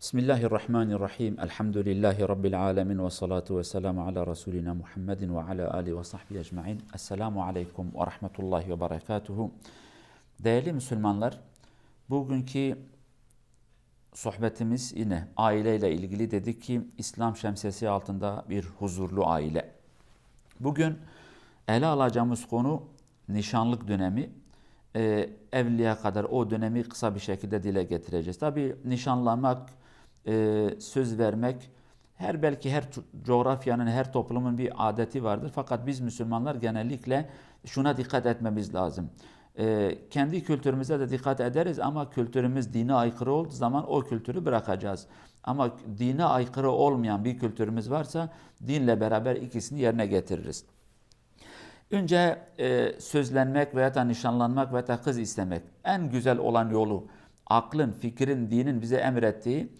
Bismillahirrahmanirrahim. Elhamdülillahi Rabbil alemin ve salatu ve selamu ala Resulina Muhammedin ve ala alihi ve sahbihi ecma'in. Esselamu aleyküm ve rahmetullahi ve berekatuhu. Değerli Müslümanlar, bugünkü sohbetimiz yine aileyle ilgili. Dedik ki İslam şemsiyesi altında bir huzurlu aile. Bugün ele alacağımız konu nişanlık dönemi. Evliliğe kadar o dönemi kısa bir şekilde dile getireceğiz. Tabii nişanlanmak, söz vermek, belki her coğrafyanın, her toplumun bir adeti vardır. Fakat biz Müslümanlar genellikle şuna dikkat etmemiz lazım. Kendi kültürümüze de dikkat ederiz ama kültürümüz dine aykırı olduğu zaman o kültürü bırakacağız. Ama dine aykırı olmayan bir kültürümüz varsa dinle beraber ikisini yerine getiririz. Önce sözlenmek veya da nişanlanmak veya da kız istemek en güzel olan yolu aklın, fikrin, dinin bize emrettiği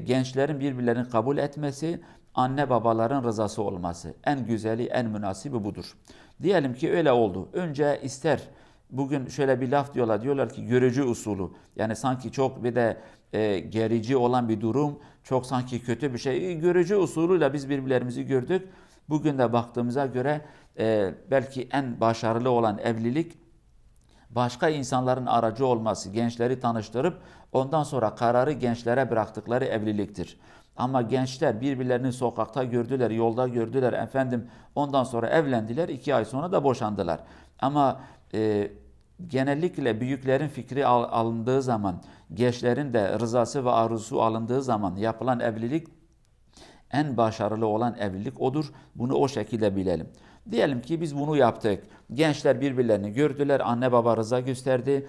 gençlerin birbirlerini kabul etmesi, anne babaların rızası olması. En güzeli, en münasibi budur. Diyelim ki öyle oldu. Önce ister, bugün şöyle bir laf diyorlar ki görücü usulü. Yani sanki çok bir de gerici olan bir durum, çok sanki kötü bir şey. Görücü usulüyle biz birbirlerimizi gördük. Bugün de baktığımıza göre belki en başarılı olan evlilik, başka insanların aracı olması, gençleri tanıştırıp ondan sonra kararı gençlere bıraktıkları evliliktir. Ama gençler birbirlerini sokakta gördüler, yolda gördüler, ondan sonra evlendiler, 2 ay sonra da boşandılar. Ama genellikle büyüklerin fikri alındığı zaman, gençlerin de rızası ve arzusu alındığı zaman yapılan evlilik en başarılı olan evlilik odur. Bunu o şekilde bilelim. Diyelim ki biz bunu yaptık. Gençler birbirlerini gördüler, anne baba rıza gösterdi.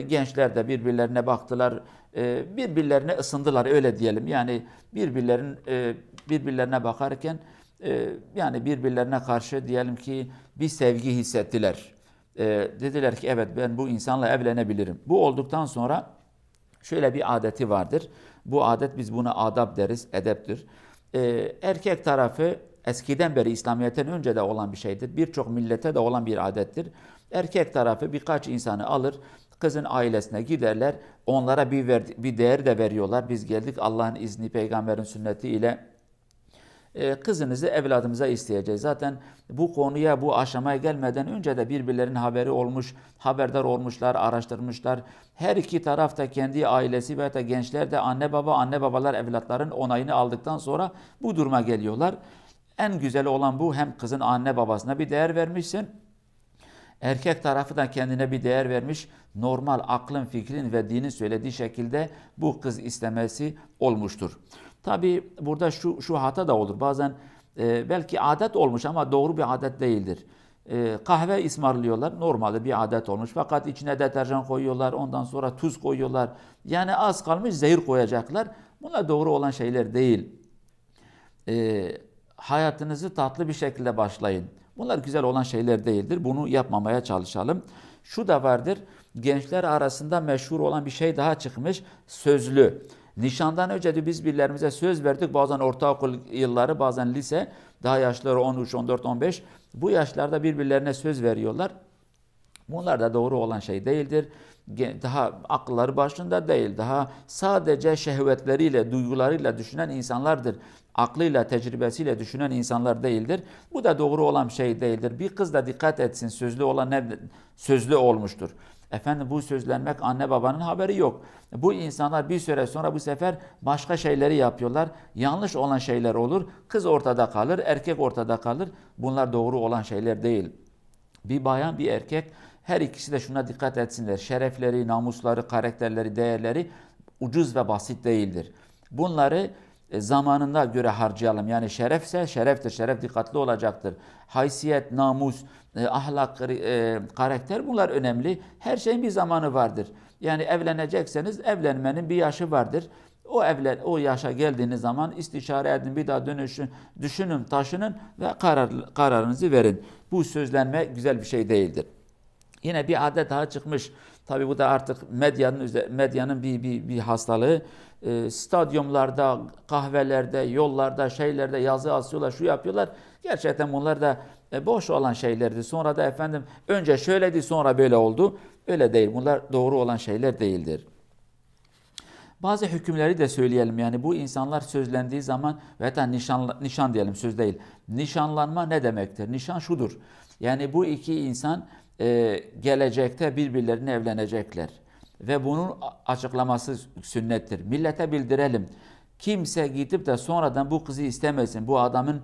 Gençler de birbirlerine baktılar, birbirlerine ısındılar öyle diyelim. Yani birbirlerine bakarken yani birbirlerine karşı diyelim ki bir sevgi hissettiler. Dediler ki evet ben bu insanla evlenebilirim. Bu olduktan sonra şöyle bir adeti vardır. Bu adet biz buna adab deriz, edeptir. Erkek tarafı eskiden beri İslamiyet'ten önce de olan bir şeydir. Birçok millete de olan bir adettir. Erkek tarafı birkaç insanı alır, kızın ailesine giderler. Onlara bir değer de veriyorlar. Biz geldik Allah'ın izni, peygamberin sünneti ile kızınızı evladımıza isteyeceğiz. Zaten bu konuya, bu aşamaya gelmeden önce de birbirlerinin haberi olmuş, haberdar olmuşlar, araştırmışlar. Her iki taraf da kendi ailesi veya da gençler de anne babalar evlatların onayını aldıktan sonra bu duruma geliyorlar. En güzeli olan bu, hem kızın anne babasına bir değer vermişsin, erkek tarafı da kendine bir değer vermiş, normal aklın, fikrin ve dinin söylediği şekilde bu kız istemesi olmuştur. Tabi burada şu hata da olur. Bazen belki adet olmuş ama doğru bir adet değildir. Kahve ısmarlıyorlar. Normalde bir adet olmuş. Fakat içine deterjan koyuyorlar. Ondan sonra tuz koyuyorlar. Yani az kalmış zehir koyacaklar. Bunlar doğru olan şeyler değil. Hayatınızı tatlı bir şekilde başlayın. Bunlar güzel olan şeyler değildir. Bunu yapmamaya çalışalım. Şu da vardır. Gençler arasında meşhur olan bir şey daha çıkmış. Sözlü. Nişandan önce de biz birbirlerimize söz verdik. Bazen ortaokul yılları, bazen lise, daha yaşları 13, 14, 15. Bu yaşlarda birbirlerine söz veriyorlar. Bunlar da doğru olan şey değildir. Daha akılları başında değil. Daha sadece şehvetleriyle, duygularıyla düşünen insanlardır. Aklıyla, tecrübesiyle düşünen insanlar değildir. Bu da doğru olan şey değildir. Bir kız da dikkat etsin. Sözlü olan sözlü olmuştur. Bu sözlenmek, anne babanın haberi yok. Bu insanlar bir süre sonra bu sefer başka şeyleri yapıyorlar. Yanlış olan şeyler olur. Kız ortada kalır, erkek ortada kalır. Bunlar doğru olan şeyler değil. Bir bayan, bir erkek, her ikisi de şuna dikkat etsinler. Şerefleri, namusları, karakterleri, değerleri ucuz ve basit değildir. Bunları zamanına göre harcayalım. Yani şerefse şereftir, şeref dikkatli olacaktır. Haysiyet, namus, ahlak, karakter, bunlar önemli. Her şeyin bir zamanı vardır. Yani evlenecekseniz evlenmenin bir yaşı vardır. O yaşa geldiğiniz zaman istişare edin, bir daha düşünün, taşının ve kararınızı verin. Bu sözlenme güzel bir şey değildir. Yine bir adet daha çıkmış. Tabii bu da artık medyanın bir hastalığı. Stadyumlarda, kahvelerde, yollarda, şeylerde yazı asıyorlar, şu yapıyorlar. Gerçekten bunlar da boş olan şeylerdi. Sonra da önce şöyleydi, sonra böyle oldu. Öyle değil. Bunlar doğru olan şeyler değildir. Bazı hükümleri de söyleyelim. Yani bu insanlar sözlendiği zaman veya da nişan diyelim, söz değil. Nişanlanma ne demektir? Nişan şudur. Yani bu iki insan gelecekte birbirlerine evlenecekler. Ve bunun açıklaması sünnettir. Millete bildirelim. Kimse gidip de sonradan bu kızı istemesin. Bu adamın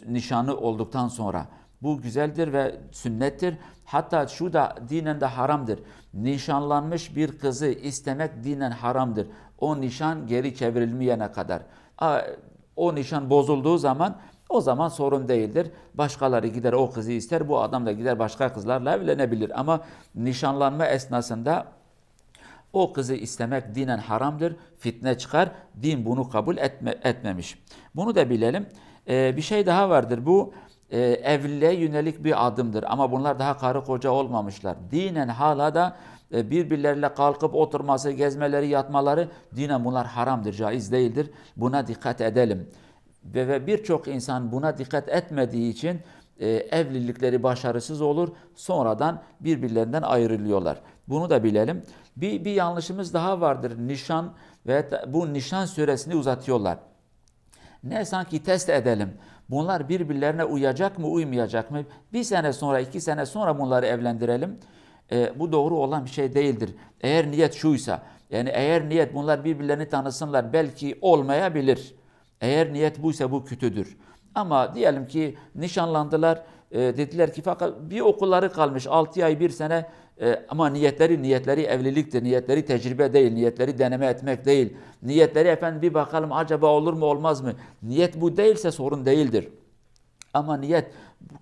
nişanı olduktan sonra. Bu güzeldir ve sünnettir. Hatta şu da dinen de haramdır. Nişanlanmış bir kızı istemek dinen haramdır. O nişan geri çevrilmeyene kadar. O nişan bozulduğu zaman o zaman sorun değildir. Başkaları gider o kızı ister. Bu adam da gider başka kızlarla evlenebilir. Ama nişanlanma esnasında o kızı istemek dinen haramdır. Fitne çıkar. Din bunu kabul etmemiş. Bunu da bilelim. Bir şey daha vardır. Bu evliliğe yönelik bir adımdır. Ama bunlar daha karı koca olmamışlar. Dinen hala da birbirleriyle kalkıp oturması, gezmeleri, yatmaları dinen bunlar haramdır, caiz değildir. Buna dikkat edelim. Ve birçok insan buna dikkat etmediği için evlilikleri başarısız olur. Sonradan birbirlerinden ayrılıyorlar. Bunu da bilelim. Bir yanlışımız daha vardır. Nişan ve bu nişan süresini uzatıyorlar. Ne sanki test edelim. Bunlar birbirlerine uyacak mı, uymayacak mı? Bir sene sonra, 2 sene sonra bunları evlendirelim. Bu doğru olan bir şey değildir. Eğer niyet şuysa, yani eğer niyet bunlar birbirlerini tanısınlar, belki olmayabilir. Eğer niyet buysa bu kötüdür. Ama diyelim ki nişanlandılar, dediler ki fakat bir okulları kalmış 6 ay 1 sene ama niyetleri evliliktir, niyetleri tecrübe değil, niyetleri deneme etmek değil. Niyetleri efendim bir bakalım acaba olur mu olmaz mı? Niyet bu değilse sorun değildir. Ama niyet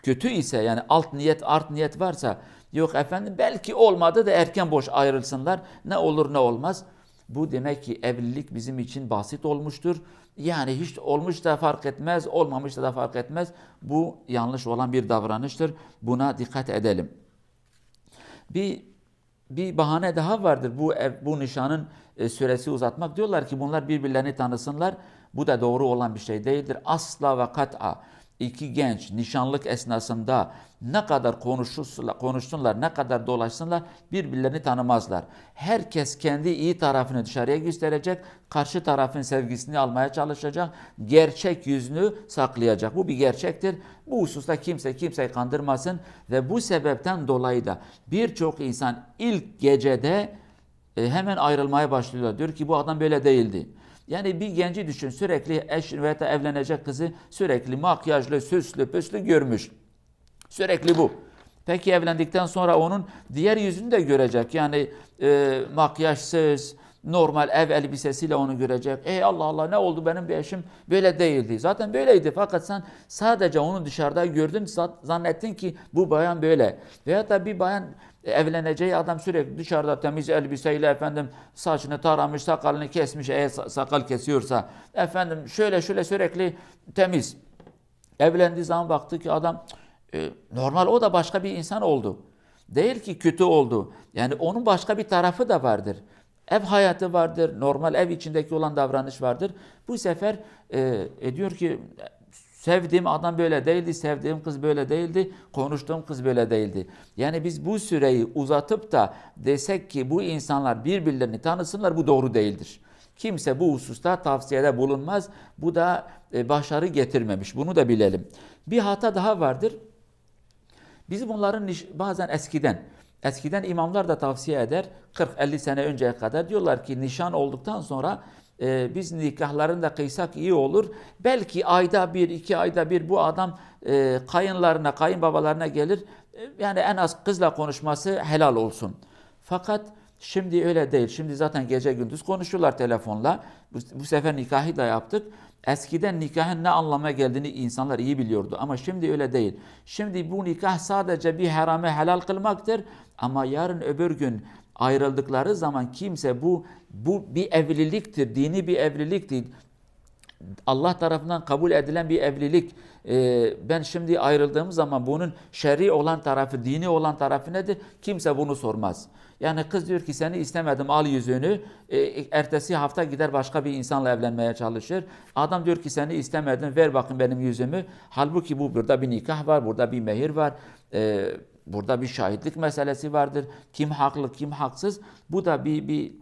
kötü ise yani alt niyet art niyet varsa yok efendim belki olmadı da erken boş ayrılsınlar ne olur ne olmaz. Bu demek ki evlilik bizim için basit olmuştur. Yani hiç olmuş da fark etmez, olmamış da fark etmez. Bu yanlış olan bir davranıştır. Buna dikkat edelim. Bir bahane daha vardır. Bu nişanın süresi uzatmak. Diyorlar ki bunlar birbirlerini tanısınlar. Bu da doğru olan bir şey değildir. Asla ve kat'a. İki genç nişanlık esnasında ne kadar konuşsunlar, ne kadar dolaşsınlar birbirlerini tanımazlar. Herkes kendi iyi tarafını dışarıya gösterecek, karşı tarafın sevgisini almaya çalışacak, gerçek yüzünü saklayacak. Bu bir gerçektir. Bu hususta kimse kimseyi kandırmasın ve bu sebepten dolayı da birçok insan ilk gecede hemen ayrılmaya başlıyor. Diyor ki bu adam böyle değildi. Yani bir genci düşün sürekli eş veya da evlenecek kızı sürekli makyajlı, süslü, püslü görmüş. Sürekli bu. Peki evlendikten sonra onun diğer yüzünü de görecek. Yani makyajsız, normal ev elbisesiyle onu görecek. Ey Allah Allah ne oldu benim bir eşim böyle değildi. Zaten böyleydi fakat sen sadece onu dışarıda gördün zannettin ki bu bayan böyle. Veya da bir bayan evleneceği adam sürekli dışarıda temiz elbiseyle efendim saçını taramış, sakalını kesmiş eğer sakal kesiyorsa efendim şöyle sürekli temiz. Evlendiği zaman baktı ki adam normal o da başka bir insan oldu. Değil ki kötü oldu. Yani onun başka bir tarafı da vardır. Ev hayatı vardır, normal ev içindeki olan davranış vardır. Bu sefer diyor ki sevdiğim adam böyle değildi, sevdiğim kız böyle değildi, konuştuğum kız böyle değildi. Yani biz bu süreyi uzatıp da desek ki bu insanlar birbirlerini tanısınlar bu doğru değildir. Kimse bu hususta tavsiyede bulunmaz. Bu da başarı getirmemiş. Bunu da bilelim. Bir hata daha vardır. Biz bunların bazen eskiden imamlar da tavsiye eder. 40-50 sene önceye kadar diyorlar ki nişan olduktan sonra biz nikahlarını da kıysak iyi olur. Belki ayda bir, 2 ayda bir bu adam kayınlarına, kayınbabalarına gelir. Yani en az kızla konuşması helal olsun. Fakat şimdi öyle değil. Şimdi zaten gece gündüz konuşuyorlar telefonla. Bu sefer nikahı da yaptık. Eskiden nikahın ne anlama geldiğini insanlar iyi biliyordu ama şimdi öyle değil. Şimdi bu nikah sadece bir haramı helal kılmaktır ama yarın öbür gün ayrıldıkları zaman kimse bu bir evliliktir, dini bir evliliktir. Allah tarafından kabul edilen bir evlilik. Ben şimdi ayrıldığım zaman bunun şer'i olan tarafı, dini olan tarafı nedir? Kimse bunu sormaz. Yani kız diyor ki seni istemedim al yüzüğünü. Ertesi hafta gider başka bir insanla evlenmeye çalışır. Adam diyor ki seni istemedim ver bakın benim yüzümü. Halbuki burada bir nikah var, burada bir mehir var. Burada bir şahitlik meselesi vardır. Kim haklı, kim haksız. Bu da bir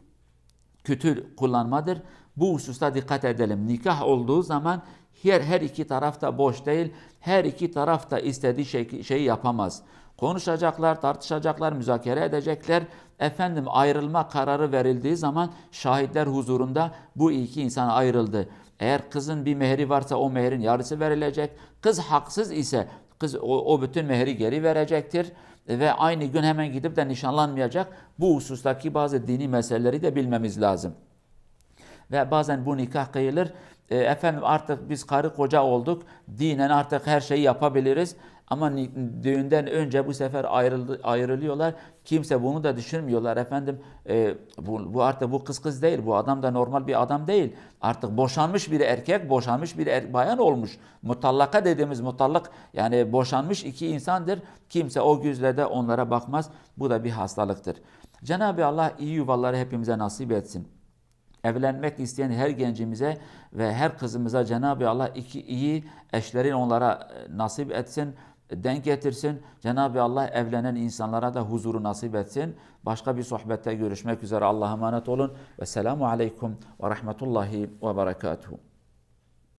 kötü kullanmadır. Bu hususta dikkat edelim. Nikah olduğu zaman her iki taraf da boş değil. Her iki taraf da istediği şeyi yapamaz. Konuşacaklar, tartışacaklar, müzakere edecekler. Efendim ayrılma kararı verildiği zaman şahitler huzurunda bu iki insan ayrıldı. Eğer kızın bir mehri varsa o mehrin yarısı verilecek. Kız haksız ise kız o bütün mehri geri verecektir. Ve aynı gün hemen gidip de nişanlanmayacak. Bu husustaki bazı dini meseleleri de bilmemiz lazım. Ve bazen bu nikah kıyılır. Efendim artık biz karı koca olduk. Dinen artık her şeyi yapabiliriz. Ama düğünden önce bu sefer ayrılıyorlar. Kimse bunu da düşünmüyorlar efendim. Bu artık bu kız değil. Bu adam da normal bir adam değil. Artık boşanmış bir erkek, boşanmış bir bayan olmuş. Mutallaka dediğimiz mutallak yani boşanmış iki insandır. Kimse o gözle de onlara bakmaz. Bu da bir hastalıktır. Cenab-ı Allah iyi yuvaları hepimize nasip etsin. Evlenmek isteyen her gencimize ve her kızımıza Cenab-ı Allah iyi eşlerin onlara nasip etsin, denk getirsin. Cenab-ı Allah evlenen insanlara da huzuru nasip etsin. Başka bir sohbette görüşmek üzere. Allah'a emanet olun. Ve selamu aleyküm ve rahmetullahi ve berekatuhu.